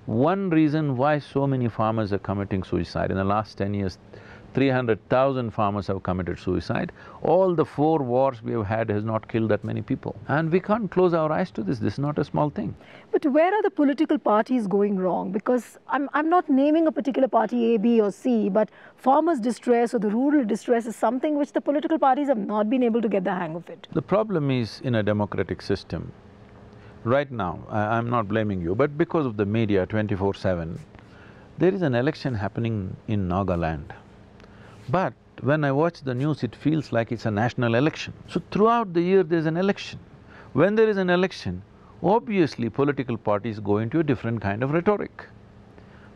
One reason why so many farmers are committing suicide, in the last 10 years, 300,000 farmers have committed suicide. All the 4 wars we have had has not killed that many people. And we can't close our eyes to this is not a small thing. But where are the political parties going wrong? Because I'm not naming a particular party A, B or C, but farmers' distress or the rural distress is something which the political parties have not been able to get the hang of it. The problem is, in a democratic system, right now, I'm not blaming you, but because of the media 24/7, there is an election happening in Nagaland. But when I watch the news, it feels like it's a national election. So throughout the year, there's an election. When there is an election, obviously political parties go into a different kind of rhetoric,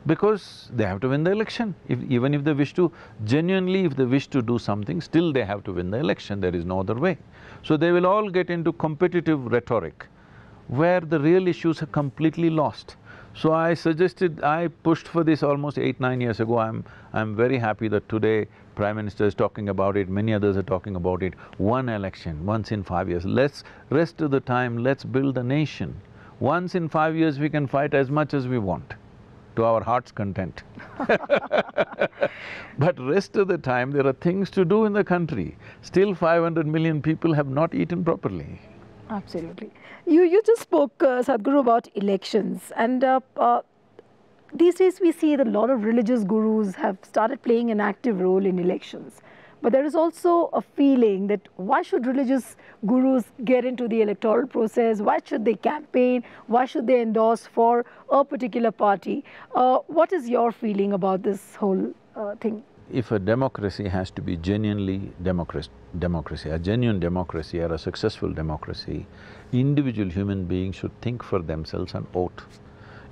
because they have to win the election. Even if they wish to… genuinely, if they wish to do something, still they have to win the election, there is no other way. So they will all get into competitive rhetoric, where the real issues are completely lost. So I pushed for this almost 8–9 years ago. I'm very happy that today Prime Minister is talking about it, many others are talking about it. One election, once in 5 years. Rest of the time, let's build a nation. Once in 5 years we can fight as much as we want, to our heart's content. But rest of the time, there are things to do in the country. Still 500 million people have not eaten properly. Absolutely. You just spoke, Sadhguru, about elections, and these days we see that a lot of religious gurus have started playing an active role in elections. But there is also a feeling that why should religious gurus get into the electoral process? Why should they campaign? Why should they endorse for a particular party? What is your feeling about this whole thing? If a democracy has to be genuinely democracy, a genuine democracy or a successful democracy, individual human beings should think for themselves and vote.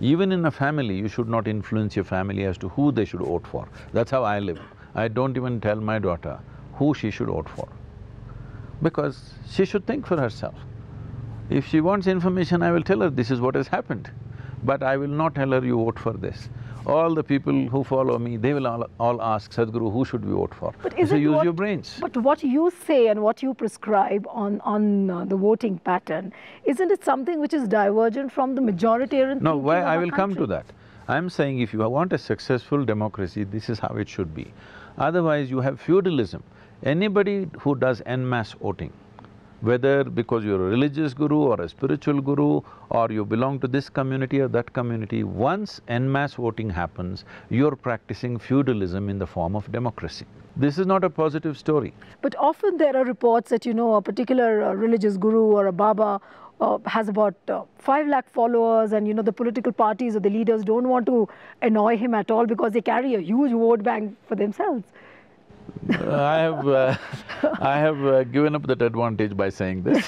Even in a family, you should not influence your family as to who they should vote for. That's how I live. I don't even tell my daughter who she should vote for, because she should think for herself. If she wants information, I will tell her this is what has happened, but I will not tell her you vote for this. All the people who follow me, they will all ask, Sadhguru, who should we vote for? But is so it use what, your brains. But what you say and what you prescribe on the voting pattern, isn't it something which is divergent from the majoritarian No, thinking why… of I our will come to country? that. I'm saying if you want a successful democracy, this is how it should be. Otherwise, you have feudalism. Anybody who does en masse voting, whether because you're a religious guru or a spiritual guru or you belong to this community or that community, once en masse voting happens, you're practicing feudalism in the form of democracy. This is not a positive story. But often there are reports that, you know, a particular religious guru or a Baba has about 5 lakh followers, and, you know, the political parties or the leaders don't want to annoy him at all because they carry a huge vote bank for themselves. I have given up that advantage by saying this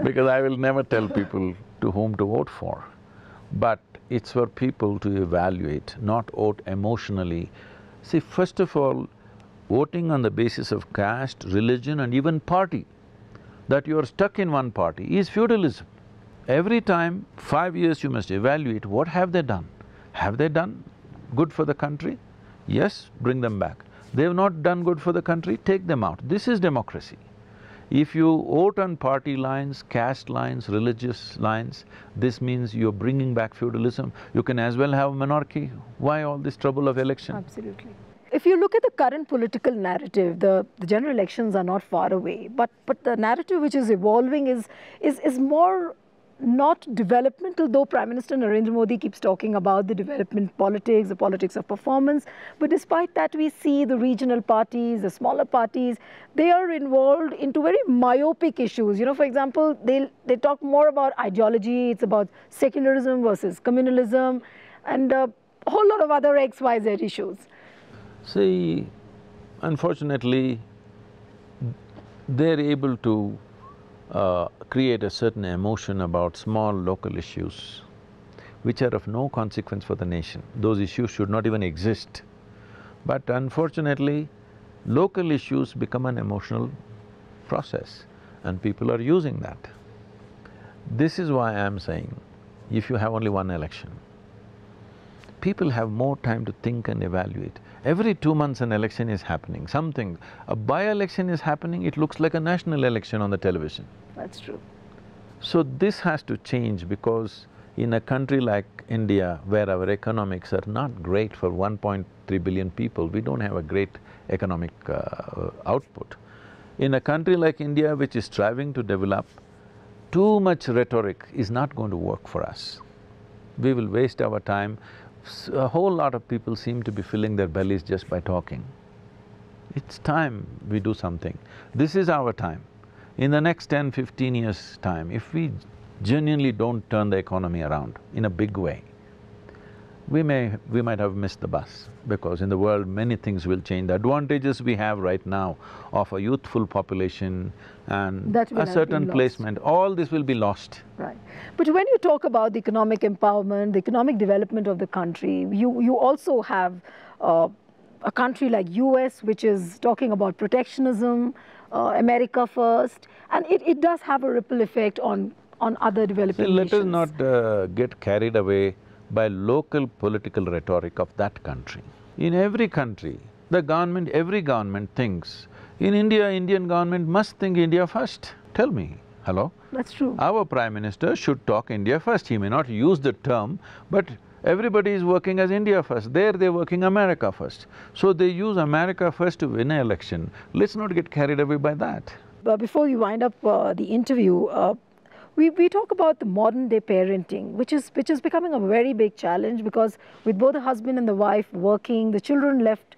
because I will never tell people to whom to vote for. But it's for people to evaluate, not vote emotionally. See, first of all, voting on the basis of caste, religion and even party, that you are stuck in one party, is feudalism. Every time, 5 years you must evaluate what have they done. Have they done good for the country? Yes, bring them back. They have not done good for the country, take them out. This is democracy. If you vote on party lines, caste lines, religious lines, this means you're bringing back feudalism. You can as well have monarchy. Why all this trouble of election? Absolutely. If you look at the current political narrative, the general elections are not far away, but the narrative which is evolving is more not developmental, though Prime Minister Narendra Modi keeps talking about the development politics, the politics of performance. But despite that, we see the regional parties, the smaller parties, they are involved into very myopic issues. You know, for example, they talk more about ideology, it's about secularism versus communalism, and a whole lot of other XYZ issues. See, unfortunately, they're able to create a certain emotion about small local issues which are of no consequence for the nation. Those issues should not even exist. But unfortunately, local issues become an emotional process and people are using that. This is why I'm saying, if you have only one election, people have more time to think and evaluate. Every 2 months an election is happening, a by-election is happening, it looks like a national election on the television. That's true. So this has to change, because in a country like India, where our economics are not great for 1.3 billion people, we don't have a great economic output. In a country like India, which is striving to develop, too much rhetoric is not going to work for us. We will waste our time. A whole lot of people seem to be filling their bellies just by talking. It's time we do something. This is our time. In the next 10, 15 years' time, if we genuinely don't turn the economy around in a big way, we might have missed the bus, because in the world many things will change. The advantages we have right now of a youthful population and a certain placement, all this will be lost. Right. But when you talk about the economic empowerment, the economic development of the country, you also have a country like US, which is talking about protectionism, America first, and it does have a ripple effect on other developing nations. Let us not get carried away by local political rhetoric of that country. In every country, the government, every government thinks, in India, Indian government must think India first. Tell me, hello? That's true. Our Prime Minister should talk India first. He may not use the term, but everybody is working as India first. There they're working America first. So they use America first to win an election. Let's not get carried away by that. But before you wind up the interview, we talk about the modern day parenting, which is becoming a very big challenge, because with both the husband and the wife working, the children left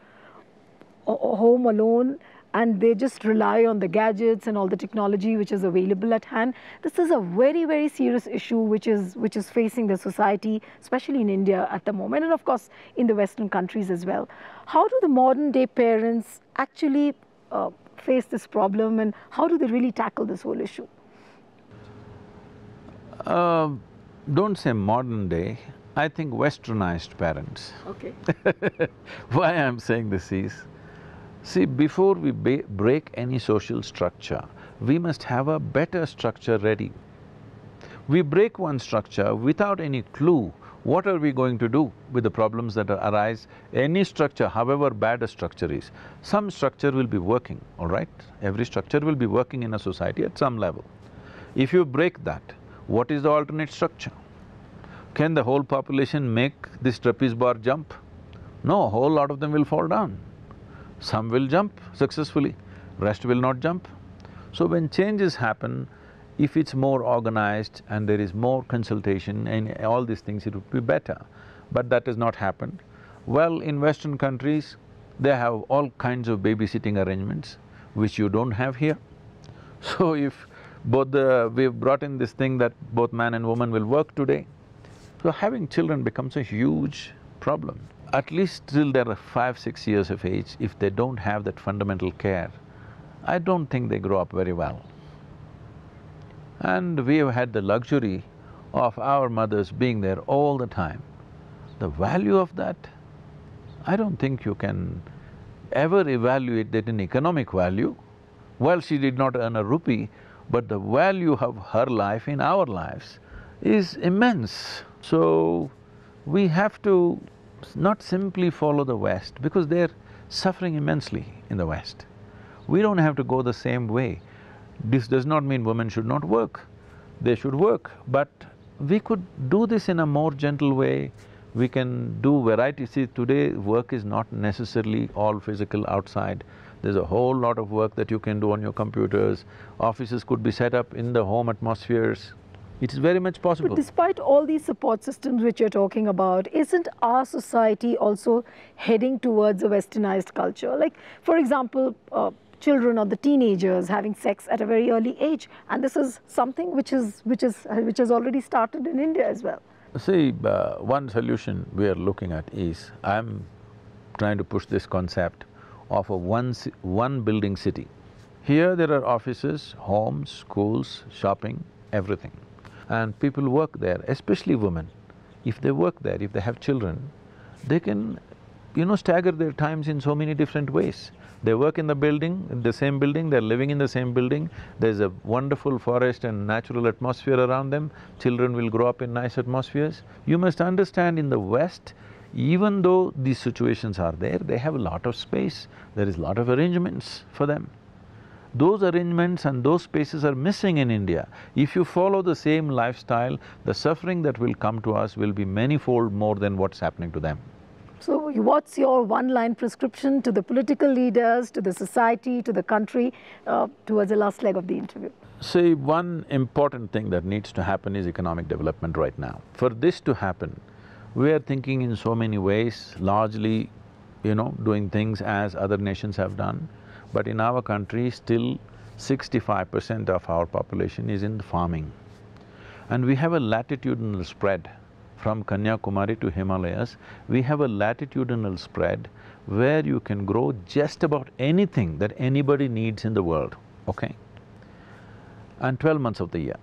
home alone, and they just rely on the gadgets and all the technology which is available at hand. This is a very, very serious issue which is facing the society, especially in India at the moment, and of course in the Western countries as well. How do the modern day parents actually face this problem, and how do they really tackle this whole issue? Don't say modern day, I think westernized parents. Okay. Why I'm saying this is, see, before we break any social structure, we must have a better structure ready. We break one structure without any clue, what are we going to do with the problems that arise? Any structure, however bad a structure is, some structure will be working, all right? Every structure will be working in a society at some level. If you break that, what is the alternate structure? Can the whole population make this trapeze bar jump? No, a whole lot of them will fall down. Some will jump successfully, rest will not jump. So when changes happen, if it's more organized and there is more consultation and all these things, it would be better. But that has not happened. Well, in Western countries, they have all kinds of babysitting arrangements, which you don't have here. So if we've brought in this thing that both man and woman will work today, so having children becomes a huge problem. At least till they're 5, 6 years of age, if they don't have that fundamental care, I don't think they grow up very well. And we have had the luxury of our mothers being there all the time. The value of that, I don't think you can ever evaluate that in economic value. Well, she did not earn a rupee, but the value of her life in our lives is immense. So, we have to not simply follow the West, because they're suffering immensely in the West. We don't have to go the same way. This does not mean women should not work. They should work, but we could do this in a more gentle way. We can do variety. See, today work is not necessarily all physical outside. There's a whole lot of work that you can do on your computers. Offices could be set up in the home atmospheres. It's very much possible. But despite all these support systems which you're talking about, isn't our society also heading towards a westernized culture? Like, for example, children or the teenagers having sex at a very early age, and this is something which has already started in India as well. See, one solution we are looking at is, I'm trying to push this concept of a one building city. Here there are offices, homes, schools, shopping, everything. And people work there, especially women. If they work there, if they have children, they can, stagger their times in so many different ways. They work in the same building, they're living in the same building, there's a wonderful forest and natural atmosphere around them, children will grow up in nice atmospheres. You must understand, in the West, even though these situations are there, they have a lot of space, there is a lot of arrangements for them. Those arrangements and those spaces are missing in India. If you follow the same lifestyle, the suffering that will come to us will be many-fold more than what's happening to them. So what's your one-line prescription to the political leaders, to the society, to the country, towards the last leg of the interview? See, one important thing that needs to happen is economic development right now. For this to happen, we are thinking in so many ways, largely, doing things as other nations have done. But in our country, still 65% of our population is in the farming. And we have a latitudinal spread from Kanyakumari to Himalayas. We have a latitudinal spread where you can grow just about anything that anybody needs in the world, okay? And 12 months of the year.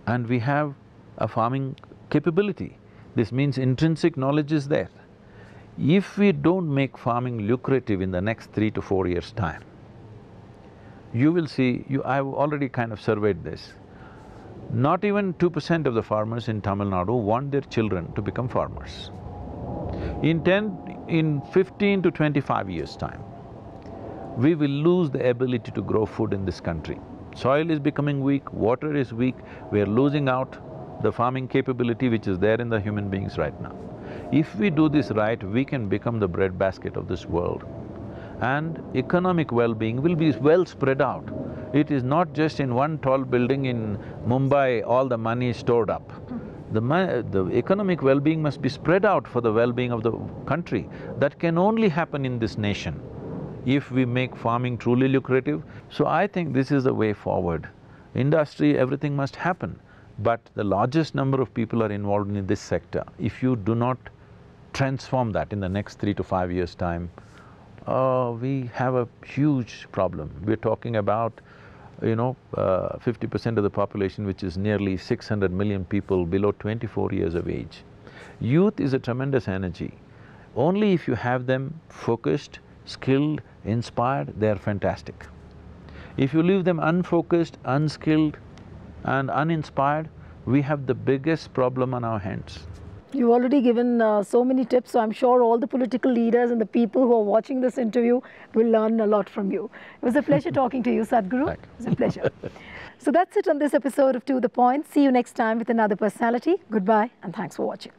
And we have a farming capability. This means intrinsic knowledge is there. If we don't make farming lucrative in the next 3 to 4 years' time, you will see, I've already kind of surveyed this. Not even 2% of the farmers in Tamil Nadu want their children to become farmers. In 15 to 25 years' time, we will lose the ability to grow food in this country. Soil is becoming weak, water is weak, we are losing out the farming capability which is there in the human beings right now. If we do this right, we can become the breadbasket of this world. And economic well-being will be well spread out. It is not just in one tall building in Mumbai, all the money is stored up. The economic well-being must be spread out for the well-being of the country. That can only happen in this nation if we make farming truly lucrative. So I think this is the way forward. Industry, everything must happen, but the largest number of people are involved in this sector. If you do not transform that in the next 3 to 5 years' time, we have a huge problem. We're talking about, 50% of the population, which is nearly 600 million people below 24 years of age. Youth is a tremendous energy. Only if you have them focused, skilled, inspired, they are fantastic. If you leave them unfocused, unskilled and uninspired, we have the biggest problem on our hands. You've already given so many tips, so I'm sure all the political leaders and the people who are watching this interview will learn a lot from you. It was a pleasure talking to you, Sadhguru. It was a pleasure. So that's it on this episode of To The Point. See you next time with another personality. Goodbye and thanks for watching.